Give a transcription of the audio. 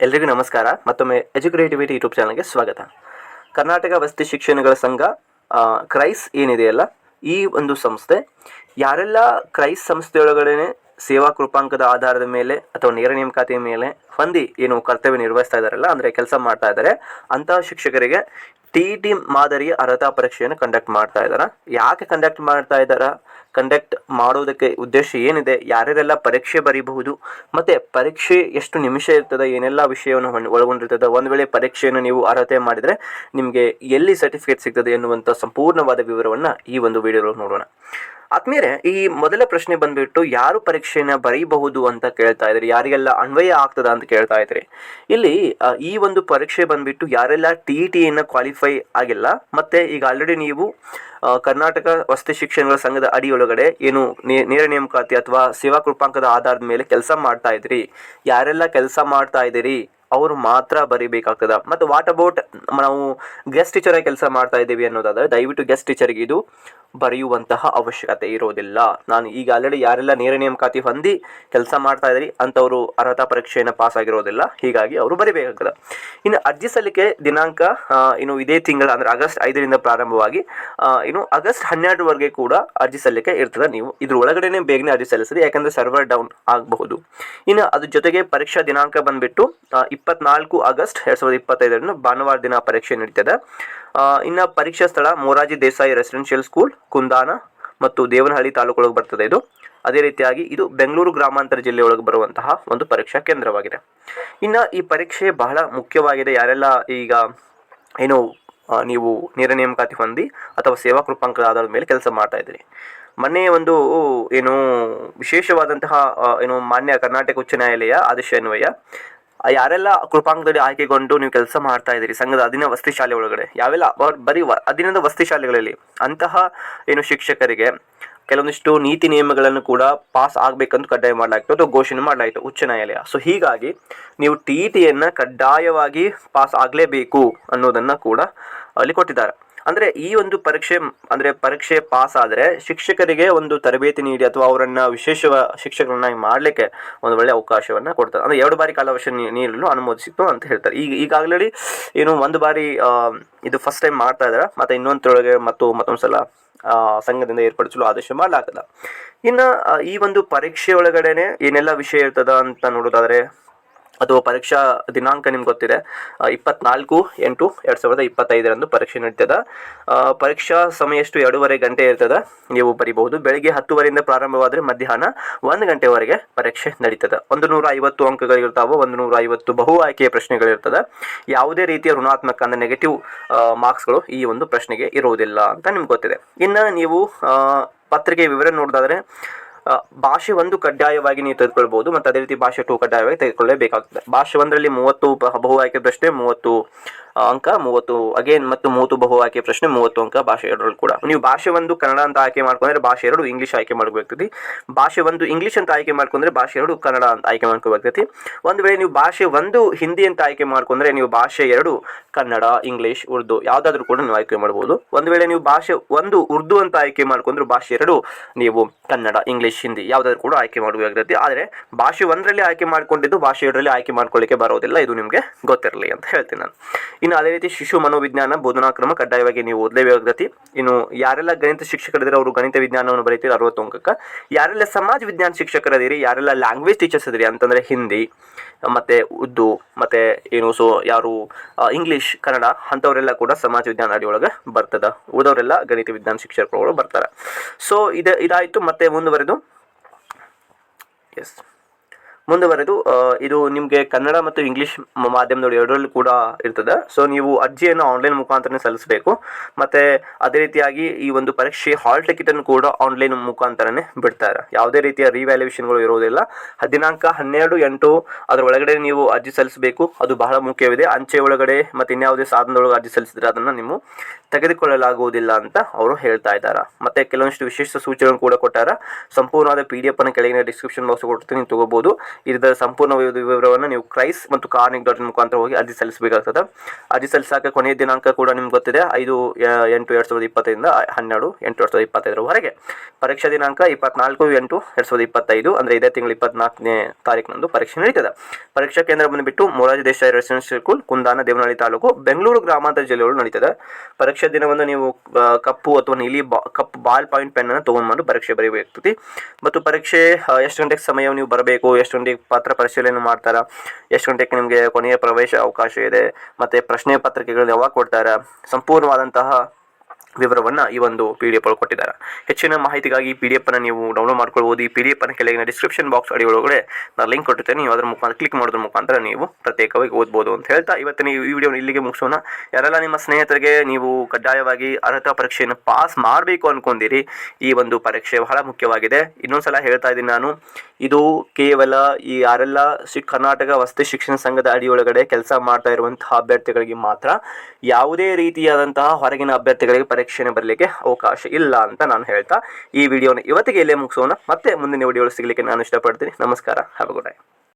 ಎಲ್ರಿಗೂ ನಮಸ್ಕಾರ. ಮತ್ತೊಮ್ಮೆ ಎಜುಕೇಟಿವಿಟಿ ಯೂಟ್ಯೂಬ್ ಚಾನಲ್ಗೆ ಸ್ವಾಗತ. ಕರ್ನಾಟಕ ವಸತಿ ಶಿಕ್ಷಣಗಳ ಸಂಘ ಕ್ರೈಸ್ ಏನಿದೆಯಲ್ಲ, ಈ ಒಂದು ಸಂಸ್ಥೆ ಯಾರೆಲ್ಲ ಕ್ರೈಸ್ ಸಂಸ್ಥೆಯೊಳಗಡೆ ಸೇವಾ ಕೃಪಾಂಕದ ಆಧಾರದ ಮೇಲೆ ಅಥವಾ ನೇರ ನೇಮಕಾತಿಯ ಮೇಲೆ ಹೊಂದಿ ಏನು ಕರ್ತವ್ಯ ನಿರ್ವಹಿಸ್ತಾ ಇದ್ದಾರಲ್ಲ, ಅಂದರೆ ಕೆಲಸ ಮಾಡ್ತಾ ಇದ್ದಾರೆ, ಅಂತಹ ಶಿಕ್ಷಕರಿಗೆ TET ಮಾದರಿಯ ಅರ್ಹತಾ ಪರೀಕ್ಷೆಯನ್ನು ಕಂಡಕ್ಟ್ ಮಾಡ್ತಾ ಇದ್ದಾರೆ. ಯಾಕೆ ಕಂಡಕ್ಟ್ ಮಾಡ್ತಾ ಇದ್ದಾರೆ, ಕಂಡಕ್ಟ್ ಮಾಡೋದಕ್ಕೆ ಉದ್ದೇಶ ಏನಿದೆ, ಯಾರ್ಯಾರೆಲ್ಲ ಪರೀಕ್ಷೆ ಬರೀಬಹುದು, ಮತ್ತು ಪರೀಕ್ಷೆ ಎಷ್ಟು ನಿಮಿಷ ಇರ್ತದೆ, ಏನೆಲ್ಲ ವಿಷಯವನ್ನು ಒಳಗೊಂಡಿರ್ತದೆ, ಒಂದು ವೇಳೆ ಪರೀಕ್ಷೆಯನ್ನು ನೀವು ಅರ್ಹತೆ ಮಾಡಿದರೆ ನಿಮಗೆ ಎಲ್ಲಿ ಸರ್ಟಿಫಿಕೇಟ್ ಸಿಗ್ತದೆ ಎನ್ನುವಂಥ ಸಂಪೂರ್ಣವಾದ ವಿವರವನ್ನು ಈ ಒಂದು ವಿಡಿಯೋದಲ್ಲಿ ನೋಡೋಣ. ಆದ್ಮೇಲೆ ಈ ಮೊದಲ ಪ್ರಶ್ನೆ ಬಂದ್ಬಿಟ್ಟು ಯಾರು ಪರೀಕ್ಷೆಯನ್ನು ಬರೀಬಹುದು ಅಂತ ಕೇಳ್ತಾ ಇದ್ರಿ, ಯಾರಿಗೆಲ್ಲ ಅನ್ವಯ ಆಗ್ತದ ಅಂತ ಕೇಳ್ತಾ ಇದ್ರಿ. ಇಲ್ಲಿ ಈ ಒಂದು ಪರೀಕ್ಷೆ ಬಂದ್ಬಿಟ್ಟು ಯಾರೆಲ್ಲ TETಯನ್ನು ಕ್ವಾಲಿಫೈ ಆಗಿಲ್ಲ, ಮತ್ತೆ ಈಗ ಆಲ್ರೆಡಿ ನೀವು ಕರ್ನಾಟಕ ವಸತಿ ಶಿಕ್ಷಣಗಳ ಸಂಘದ ಅಡಿಯೊಳಗಡೆ ಏನು ನೇರ ನೇಮಕಾತಿ ಅಥವಾ ಸೇವಾ ಕೃಪಾಂಕದ ಆಧಾರದ ಮೇಲೆ ಕೆಲಸ ಮಾಡ್ತಾ ಇದ್ರಿ, ಯಾರೆಲ್ಲ ಕೆಲಸ ಮಾಡ್ತಾ ಇದ್ದೀರಿ ಅವರು ಮಾತ್ರ ಬರೀಬೇಕಾಗ್ತದ. ಮತ್ತು ವಾಟ್ ಅಬೌಟ್ ನಾವು ಗೆಸ್ಟ್ ಟೀಚರ್ ಆಗಿ ಕೆಲಸ ಮಾಡ್ತಾ ಇದ್ದೀವಿ ಅನ್ನೋದಾದರೆ ದಯವಿಟ್ಟು ಗೆಸ್ಟ್ ಟೀಚರ್ಗೆ ಇದು ಬರೆಯುವಂತಹ ಅವಶ್ಯಕತೆ ಇರೋದಿಲ್ಲ. ನಾನು ಈಗ ಆಲ್ರೆಡಿ ಯಾರೆಲ್ಲ ನೇರ ನೇಮಕಾತಿ ಹೊಂದಿ ಕೆಲಸ ಮಾಡ್ತಾ ಇದ್ರಿ ಅಂಥವರು ಅರ್ಹತಾ ಪರೀಕ್ಷೆಯನ್ನು ಪಾಸ್ ಆಗಿರೋದಿಲ್ಲ, ಹೀಗಾಗಿ ಅವರು ಬರೀಬೇಕಾಗ್ತದೆ. ಇನ್ನು ಅರ್ಜಿ ಸಲ್ಲಿಕೆ ದಿನಾಂಕ ಇನ್ನು ಇದೇ ತಿಂಗಳ ಅಂದರೆ ಆಗಸ್ಟ್ 5ರಿಂದ ಪ್ರಾರಂಭವಾಗಿ ಇನ್ನು ಆಗಸ್ಟ್ 12ರವರೆಗೆ ಕೂಡ ಅರ್ಜಿ ಸಲ್ಲಿಕೆ ಇರ್ತದೆ. ನೀವು ಇದ್ರ ಒಳಗಡೆನೇ ಬೇಗನೆ ಅರ್ಜಿ ಸಲ್ಲಿಸಿರಿ, ಯಾಕಂದರೆ ಸರ್ವರ್ ಡೌನ್ ಆಗಬಹುದು. ಇನ್ನು ಅದ್ರ ಜೊತೆಗೆ ಪರೀಕ್ಷಾ ದಿನಾಂಕ ಬಂದುಬಿಟ್ಟು 24 ಆಗಸ್ಟ್ 2025 ಭಾನುವಾರ ದಿನ ಪರೀಕ್ಷೆ ನಡೀತದೆ. ಇನ್ನು ಪರೀಕ್ಷಾ ಸ್ಥಳ ಮೊರಾರ್ಜಿ ದೇಸಾಯಿ ರೆಸಿಡೆನ್ಷಿಯಲ್ ಸ್ಕೂಲ್, ಕುಂದಾನ ಮತ್ತು ದೇವನಹಳ್ಳಿ ತಾಲೂಕೊಳಗೆ ಬರ್ತದೆ ಇದು. ಅದೇ ರೀತಿಯಾಗಿ ಇದು ಬೆಂಗಳೂರು ಗ್ರಾಮಾಂತರ ಜಿಲ್ಲೆಯೊಳಗೆ ಬರುವಂತಹ ಒಂದು ಪರೀಕ್ಷಾ ಕೇಂದ್ರವಾಗಿದೆ. ಇನ್ನು ಈ ಪರೀಕ್ಷೆ ಬಹಳ ಮುಖ್ಯವಾಗಿದೆ. ಯಾರೆಲ್ಲ ಈಗ ಏನು ನೀವು ನೇರ ನೇಮಕಾತಿ ಹೊಂದಿ ಅಥವಾ ಸೇವಾ ಕೃಪಾಂಕದ ಆಧಾರದ ಮೇಲೆ ಕೆಲಸ ಮಾಡ್ತಾ ಇದ್ದೀರಿ, ಮೊನ್ನೆ ಒಂದು ಏನು ವಿಶೇಷವಾದಂತಹ ಏನು ಮಾನ್ಯ ಕರ್ನಾಟಕ ಉಚ್ಚ ನ್ಯಾಯಾಲಯ ಆದೇಶ ಅನ್ವಯ ಯಾರೆಲ್ಲ ಕೃಪಾಂಕದಲ್ಲಿ ಆಯ್ಕೆಗೊಂಡು ನೀವು ಕೆಲಸ ಮಾಡ್ತಾ ಇದ್ದೀರಿ ಸಂಘದ ಅಧೀನ ವಸತಿ ಶಾಲೆ ಒಳಗಡೆ, ಯಾವೆಲ್ಲ ಬರೀ ಅಧೀನದ ವಸತಿ ಶಾಲೆಗಳಲ್ಲಿ ಅಂತಹ ಏನು ಶಿಕ್ಷಕರಿಗೆ ಕೆಲವೊಂದಿಷ್ಟು ನೀತಿ ನಿಯಮಗಳನ್ನು ಕೂಡ ಪಾಸ್ ಆಗಬೇಕಂತ ಕಡ್ಡಾಯ ಮಾಡಲಾಯಿತು ಅಥವಾ ಘೋಷಣೆ ಮಾಡಲಾಯಿತು ಉಚ್ಚ ನ್ಯಾಯಾಲಯ. ಸೊ ಹೀಗಾಗಿ ನೀವು TETಯನ್ನು ಕಡ್ಡಾಯವಾಗಿ ಪಾಸ್ ಆಗಲೇಬೇಕು ಅನ್ನೋದನ್ನು ಕೂಡ ಅಲ್ಲಿ ಕೊಟ್ಟಿದ್ದಾರೆ. ಅಂದರೆ ಈ ಒಂದು ಪರೀಕ್ಷೆ ಪಾಸ್ ಆದರೆ ಶಿಕ್ಷಕರಿಗೆ ಒಂದು ತರಬೇತಿ ನೀಡಿ ಅಥವಾ ಅವರನ್ನು ವಿಶೇಷ ಶಿಕ್ಷಕರನ್ನಾಗಿ ಮಾಡಲಿಕ್ಕೆ ಒಂದು ಒಳ್ಳೆಯ ಅವಕಾಶವನ್ನು ಕೊಡ್ತಾರೆ. ಅಂದರೆ 2 ಬಾರಿ ಕಾಲಾವಕಾಶ ನೀಡಲು ಅನುಮೋದಿಸಿತ್ತು ಅಂತ ಹೇಳ್ತಾರೆ. ಈಗಾಗಲೇ ಏನು ಒಂದು ಬಾರಿ ಇದು ಫಸ್ಟ್ ಟೈಮ್ ಮಾಡ್ತಾ ಇದ್ದಾರೆ, ಮತ್ತು ಇನ್ನೊಂದರೊಳಗೆ ಮತ್ತೊಂದು ಸಲ ಸಂಘದಿಂದ ಏರ್ಪಡಿಸಲು ಆದೇಶ ಮಾಡಲಾಗ್ತದೆ. ಇನ್ನು ಈ ಒಂದು ಪರೀಕ್ಷೆ ಒಳಗಡೆ ಏನೆಲ್ಲ ವಿಷಯ ಇರ್ತದ ಅಂತ ನೋಡೋದಾದರೆ ಅಥವಾ ಪರೀಕ್ಷಾ ದಿನಾಂಕ ನಿಮ್ಗೆ ಗೊತ್ತಿದೆ, 24/8/2025 ಪರೀಕ್ಷೆ ನಡೀತದೆ. ಪರೀಕ್ಷಾ ಸಮಯ ಎಷ್ಟು 2.5 ಗಂಟೆ ಇರ್ತದೆ, ನೀವು ಬರೀಬಹುದು. ಬೆಳಗ್ಗೆ 10 ಪ್ರಾರಂಭವಾದರೆ ಮಧ್ಯಾಹ್ನ 1 ಗಂಟೆವರೆಗೆ ಪರೀಕ್ಷೆ ನಡೀತದೆ. 150 ಅಂಕಗಳಿರ್ತಾವೆ, 150 ಬಹು ಆಯ್ಕೆಯ ಪ್ರಶ್ನೆಗಳಿರ್ತದೆ. ಯಾವುದೇ ರೀತಿಯ ಋಣಾತ್ಮಕ ಅಂದರೆ ನೆಗೆಟಿವ್ ಮಾರ್ಕ್ಸ್ಗಳು ಈ ಒಂದು ಪ್ರಶ್ನೆಗೆ ಇರುವುದಿಲ್ಲ ಅಂತ ನಿಮ್ಗೆ ಗೊತ್ತಿದೆ. ಇನ್ನು ನೀವು ಪತ್ರಿಕೆ ವಿವರ ನೋಡೋದಾದರೆ ಭಾಷೆ 1 ಕಡ್ಡಾಯವಾಗಿ ನೀವು ತೆಗೆದುಕೊಳ್ಬೋದು, ಮತ್ತು ಅದೇ ರೀತಿ ಭಾಷೆ 2 ಕಡ್ಡಾಯವಾಗಿ ತೆಗೆದುಕೊಳ್ಳಲೇಬೇಕಾಗ್ತದೆ. ಭಾಷೆ 1ರಲ್ಲಿ 30 ಬಹು ಆಯ್ಕೆ ಪ್ರಶ್ನೆ 30 ಅಂಕ, 30 ಅಗೇನ್ ಮತ್ತು 30 ಬಹು ಆಯ್ಕೆ ಪ್ರಶ್ನೆ 30 ಅಂಕ ಭಾಷೆ 2ರಲ್ಲಿ ಕೂಡ. ನೀವು ಭಾಷೆ 1 ಕನ್ನಡ ಅಂತ ಆಯ್ಕೆ ಮಾಡ್ಕೊಂಡ್ರೆ ಭಾಷೆ 2 ಇಂಗ್ಲೀಷ್ ಆಯ್ಕೆ ಮಾಡಬೇಕಾಗ್ತದೆ. ಭಾಷೆ 1 ಇಂಗ್ಲೀಷ್ ಅಂತ ಆಯ್ಕೆ ಮಾಡ್ಕೊಂಡ್ರೆ ಭಾಷೆ 2 ಕನ್ನಡ ಅಂತ ಆಯ್ಕೆ ಮಾಡ್ಕೋಬೇಕಾಗ್ತದೆ. ಒಂದು ವೇಳೆ ನೀವು ಭಾಷೆ 1 ಹಿಂದಿ ಅಂತ ಆಯ್ಕೆ ಮಾಡ್ಕೊಂಡ್ರೆ ನೀವು ಭಾಷೆ 2 ಕನ್ನಡ, ಇಂಗ್ಲೀಷ್, ಉರ್ದು ಯಾವುದಾದ್ರೂ ಕೂಡ ನೀವು ಆಯ್ಕೆ ಮಾಡ್ಬೋದು. ಒಂದು ವೇಳೆ ನೀವು ಭಾಷೆ 1 ಉರ್ದು ಅಂತ ಆಯ್ಕೆ ಮಾಡ್ಕೊಂಡ್ರೆ ಭಾಷೆ 2 ನೀವು ಕನ್ನಡ, ಇಂಗ್ಲೀಷ್, ಹಿಂದಿ ಯಾವುದಾದ್ರೂ ಕೂಡ ಆಯ್ಕೆ ಮಾಡಬೇಕಾಗ್ತದೆ. ಆದರೆ ಭಾಷೆ 1ರಲ್ಲಿ ಆಯ್ಕೆ ಮಾಡ್ಕೊಂಡಿದ್ದು ಭಾಷೆ 2ರಲ್ಲಿ ಆಯ್ಕೆ ಮಾಡ್ಕೊಳ್ಳಿಕ್ಕೆ ಬರೋದಿಲ್ಲ, ಇದು ನಿಮಗೆ ಗೊತ್ತಿರಲಿ ಅಂತ ಹೇಳ್ತೀನಿ ನಾನು. ಇನ್ನು ಅದೇ ರೀತಿ ಶಿಶು ಮನೋವಿಜ್ಞಾನ ಬೋಧನಾ ಕ್ರಮ ಕಡ್ಡಾಯವಾಗಿ ನೀವು ಓದಲೇಬೇಕಾಗ್ತದೆ. ಇನ್ನು ಯಾರೆಲ್ಲ ಗಣಿತ ಶಿಕ್ಷಕರಿದ್ದೀರಿ ಅವರು ಗಣಿತ ವಿಜ್ಞಾನವನ್ನು ಬರೀತೀರಿ 60 ಅಂಕಕ್ಕೆ. ಯಾರೆಲ್ಲ ಸಮಾಜ ವಿಜ್ಞಾನ ಶಿಕ್ಷಕರದಿರಿ, ಯಾರೆಲ್ಲ ಲ್ಯಾಂಗ್ವೇಜ್ ಟೀಚರ್ಸ್ ಇದ್ದೀರಿ ಅಂತಂದರೆ ಹಿಂದಿ ಮತ್ತು ಉರ್ದು ಮತ್ತು ಏನು ಯಾರು ಇಂಗ್ಲೀಷ್, ಕನ್ನಡ ಅಂಥವರೆಲ್ಲ ಕೂಡ ಸಮಾಜ ವಿಜ್ಞಾನ ಅಡಿಯೊಳಗೆ ಬರ್ತದೆ. ಉಳಿದವರೆಲ್ಲ ಗಣಿತ ವಿಜ್ಞಾನ ಶಿಕ್ಷಕರು ಬರ್ತಾರೆ. ಸೊ ಇದಾಯಿತು. ಮತ್ತೆ ಮುಂದುವರೆದು ಇದು ನಿಮಗೆ ಕನ್ನಡ ಮತ್ತು ಇಂಗ್ಲೀಷ್ ಮಾಧ್ಯಮದವರು 2ರಲ್ಲೂ ಕೂಡ ಇರ್ತದೆ. ಸೊ ನೀವು ಅರ್ಜಿಯನ್ನು ಆನ್ಲೈನ್ ಮುಖಾಂತರನೇ ಸಲ್ಲಿಸಬೇಕು. ಮತ್ತು ಅದೇ ರೀತಿಯಾಗಿ ಈ ಒಂದು ಪರೀಕ್ಷೆ ಹಾಲ್ ಟಿಕೆಟನ್ನು ಕೂಡ ಆನ್ಲೈನ್ ಮುಖಾಂತರನೇ ಬಿಡ್ತಾರೆ. ಯಾವುದೇ ರೀತಿಯ ರಿವ್ಯಾಲ್ಯೂಯೇಷನ್ಗಳು ಇರೋದಿಲ್ಲ. ದಿನಾಂಕ 12/8 ಅದರ ಒಳಗಡೆ ನೀವು ಅರ್ಜಿ ಸಲ್ಲಿಸಬೇಕು, ಅದು ಬಹಳ ಮುಖ್ಯವಿದೆ. ಅಂಚೆ ಒಳಗಡೆ ಮತ್ತು ಇನ್ಯಾವುದೇ ಸಾಧನದೊಳಗೆ ಅರ್ಜಿ ಸಲ್ಲಿಸಿದ್ರೆ ಅದನ್ನು ನೀವು ತೆಗೆದುಕೊಳ್ಳಲಾಗುವುದಿಲ್ಲ ಅಂತ ಅವರು ಹೇಳ್ತಾ ಇದ್ದಾರೆ. ಮತ್ತು ಕೆಲವೊಂದಿಷ್ಟು ವಿಶೇಷ ಸೂಚನೆಗಳನ್ನು ಕೂಡ ಕೊಟ್ಟಾರ. ಸಂಪೂರ್ಣವಾದ PDF ಅನ್ನು ಕೆಳಗಿನ ಡಿಸ್ಕ್ರಿಪ್ಷನ್ ಬಾಕ್ಸ್ ಕೊಡ್ತೀನಿ, ನೀವು ತಗೋಬಹುದು. ಇದರ ಸಂಪೂರ್ಣ ವಿವರವನ್ನು ನೀವು ಕ್ರೈಸ್ ಮತ್ತು ಕಾರ್ನಿಕ್.in ಮುಖಾಂತರ ಹೋಗಿ ಅರ್ಜಿ ಸಲ್ಲಿಸಬೇಕಾಗ್ತದೆ. ಅರ್ಜಿ ಸಲ್ಲಿಸಕ್ಕೆ ಕೊನೆಯ ದಿನಾಂಕ ಕೂಡ ನಿಮ್ಗೆ ಗೊತ್ತಿದೆ, 5/8/2025 12/8/2025 ಪರೀಕ್ಷಾ ದಿನಾಂಕ 24/8/2025 ಅಂದರೆ ಇದೇ ತಿಂಗಳು 24ನೇ ತಾರೀಕಿನಂದು ಪರೀಕ್ಷೆ ನಡೀತದೆ. ಪರೀಕ್ಷಾ ಕೇಂದ್ರ ಬಂದುಬಿಟ್ಟು ಮೊರಾರ್ಜಿ ದೇಸಾಯಿ ರೆಸಿಡೆನ್ಷಿಯಲ್ ಸ್ಕೂಲ್, ಕುಂದಾನ, ದೇವನಹಳ್ಳಿ ತಾಲೂಕು, ಬೆಂಗಳೂರು ಗ್ರಾಮಾಂತರ ಜಿಲ್ಲೆಗಳು ನಡೀತದೆ. ಪರೀಕ್ಷಾ ದಿನವನ್ನು ನೀವು ಕಪ್ಪು ಅಥವಾ ನೀಲಿ ಕಪ್ಪು ಬಾಲ್ ಪಾಯಿಂಟ್ ಪೆನ್ನನ್ನು ತೊಗೊಂಡ್ಬಂದು ಪರೀಕ್ಷೆ ಬರೀಬೇಕಾಗ್ತದೆ. ಮತ್ತು ಪರೀಕ್ಷೆ ಎಷ್ಟು ಗಂಟೆಗೆ ಸಮಯ ನೀವು ಬರಬೇಕು, ಎಷ್ಟು ಗಂಟೆಗೆ ಪತ್ರ ಪರಿಶೀಲನೆ ಮಾಡ್ತಾರೆ, ಎಷ್ಟು ಗಂಟೆಗೆ ನಿಮಗೆ ಕೊನೆಯ ಪ್ರವೇಶ ಅವಕಾಶ ಇದೆ, ಮತ್ತು ಪ್ರಶ್ನೆ ಪತ್ರಿಕೆಗಳು ಯಾವಾಗ ಕೊಡ್ತಾರೆ, ಸಂಪೂರ್ಣವಾದಂತಹ ವಿವರವನ್ನು ಈ ಒಂದು PDF ಒಳಗೆ ಕೊಟ್ಟಿದ್ದಾರೆ. ಹೆಚ್ಚಿನ ಮಾಹಿತಿಗಾಗಿ ಈ PDF ಅನ್ನು ನೀವು ಡೌನ್ಲೋಡ್ ಮಾಡ್ಕೊಳ್ಬೋದು. ಈ PDF ಅನ್ನು ಕೆಳಗಿನ ಡಿಸ್ಕ್ರಿಪ್ಷನ್ ಬಾಕ್ಸ್ ಅಡಿ ಒಳಗಡೆ ನಾನು ಲಿಂಕ್ ಕೊಟ್ಟಿರ್ತೇನೆ. ನೀವು ಅದರ ಮುಖಾಂತರ ಕ್ಲಿಕ್ ಮಾಡೋದ್ರ ಮುಖಾಂತರ ನೀವು ಪ್ರತ್ಯೇಕವಾಗಿ ಓದ್ಬೋದು ಅಂತ ಹೇಳ್ತಾ ಇವತ್ತಿನ ಈ ವಿಡಿಯೋನ ಇಲ್ಲಿಗೆ ಮುಗಿಸೋಣ. ಯಾರೆಲ್ಲ ನಿಮ್ಮ ಸ್ನೇಹಿತರಿಗೆ ನೀವು ಕಡ್ಡಾಯವಾಗಿ ಅರ್ಹತಾ ಪರೀಕ್ಷೆಯನ್ನು ಪಾಸ್ ಮಾಡಬೇಕು ಅಂದ್ಕೊಂಡಿರಿ, ಈ ಒಂದು ಪರೀಕ್ಷೆ ಬಹಳ ಮುಖ್ಯವಾಗಿದೆ. ಇನ್ನೊಂದ್ಸಲ ಹೇಳ್ತಾ ಇದ್ದೀನಿ ನಾನು, ಇದು ಕೇವಲ ಈ ಯಾರೆಲ್ಲ ಕರ್ನಾಟಕ ವಸತಿ ಶಿಕ್ಷಣ ಸಂಘದ ಅಡಿಯೊಳಗಡೆ ಕೆಲಸ ಮಾಡ್ತಾ ಇರುವಂತಹ ಅಭ್ಯರ್ಥಿಗಳಿಗೆ ಮಾತ್ರ, ಯಾವುದೇ ರೀತಿಯಾದಂತಹ ಹೊರಗಿನ ಅಭ್ಯರ್ಥಿಗಳಿಗೆ ಪರೀಕ್ಷೆಯನ್ನು ಬರಲಿಕ್ಕೆ ಅವಕಾಶ ಇಲ್ಲ ಅಂತ ನಾನು ಹೇಳ್ತಾ ಈ ವಿಡಿಯೋನ ಇವತ್ತಿಗೆ ಇಲ್ಲೇ ಮುಗಿಸೋಣ. ಮತ್ತೆ ಮುಂದಿನ ವಿಡಿಯೋ ಸಿಗಲಿಕ್ಕೆ ನಾನು ಇಷ್ಟಪಡ್ತೀನಿ. ನಮಸ್ಕಾರ, ಹ್ಯಾವ್ ಅ ಗುಡ್ ಡೇ.